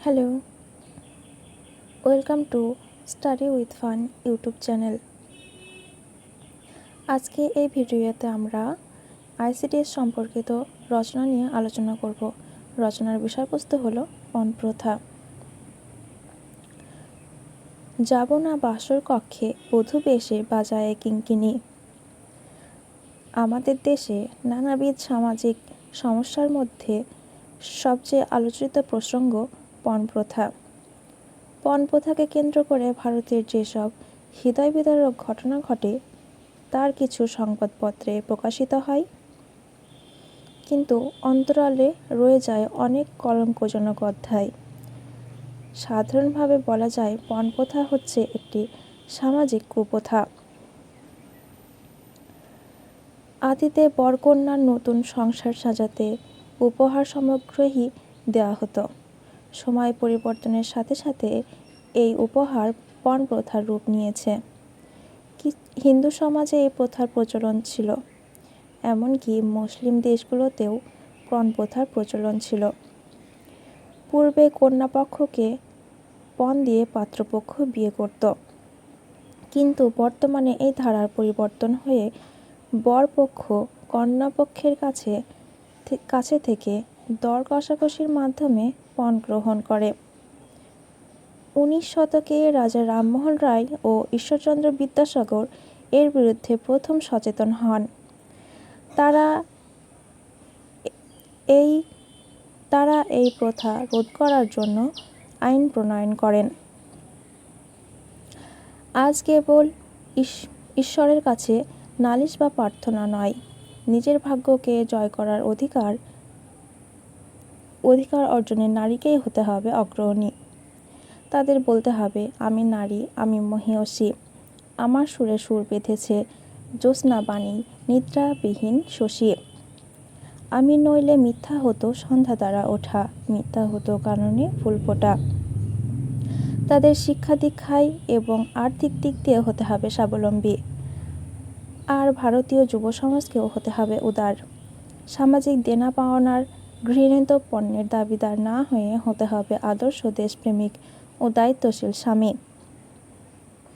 Hello, welcome to study with fun YouTube channel. আজকে এই ভিডিওতে আমরা আইসিডিএস সম্পর্কিত রচনা নিয়ে আলোচনা করব। রচনার বিষয়বস্তু হলো পণ প্রথা। যাব না বাসর কক্ষে বধূ বেশে বাজায়ে কিঙ্কিনি। আমাদের দেশে নানাবিধ সামাজিক সমস্যার মধ্যে সবচেয়ে আলোচিত প্রসঙ্গ পণ প্রথা। পণ প্রথাকে কেন্দ্র করে ভারতের যেসব হৃদয় বিদারক ঘটনা ঘটে তার কিছু সংবাদপত্রে প্রকাশিত হয়, কিন্তু অন্তরালে রয়ে যায় অনেক কলঙ্কজনক অধ্যায়। সাধারণভাবে বলা যায় পণ প্রথা হচ্ছে একটি সামাজিক কুপ্রথা। আদিতে বরকন্যার নতুন সংসার সাজাতে উপহার সামগ্রী দেওয়া হতো। সময় পরিবর্তনের সাথে সাথে এই উপহার পণ প্রথার রূপ নিয়েছে। হিন্দু সমাজে এই প্রথার প্রচলন ছিল, এমনকি মুসলিম দেশগুলোতেও পণ প্রথার প্রচলন ছিল। পূর্বে কন্যাপক্ষকে পণ দিয়ে পাত্রপক্ষ বিয়ে করত, কিন্তু বর্তমানে এই ধারার পরিবর্তন হয়ে বরপক্ষ কন্যাপক্ষের কাছে থেকে দর কষাকষির মাধ্যমে পণ গ্রহণ করে। 19 শতকে রাজা রামমোহন রায় ও ঈশ্বরচন্দ্র বিদ্যাসাগর এর বিরুদ্ধে প্রথম সচেতন হন। তারা এই প্রথা রোধ করার জন্য আইন প্রণয়ন করেন। আজ কেবল ঈশ্বরের কাছে নালিশ বা প্রার্থনা নয়, নিজের ভাগ্যকে জয় করার অধিকার অর্জনে নারীকেই হতে হবে অগ্রণী। তাদের বলতে হবে, আমি নারী, আমি মহীয়সী, আমার সুরে সুর বেঁধেছে জ্যোৎস্না বাণী, নিদ্রাবিহীন শশী। আমি নইলে মিথ্যা হতো সন্ধ্যা দ্বারা ওঠা, মিথ্যা হতো কাননে ফুল ফোটা। তাদের শিক্ষা দীক্ষায় এবং আর্থিক দিক দিয়ে হতে হবে স্বাবলম্বী। আর ভারতীয় যুব সমাজকেও হতে হবে উদার। সামাজিক দেনা পাওনার ঘৃণিত পণ্যের দাবিদার না হয়ে হতে হবে আদর্শ দেশপ্রেমিক ও দায়িত্বশীল স্বামী।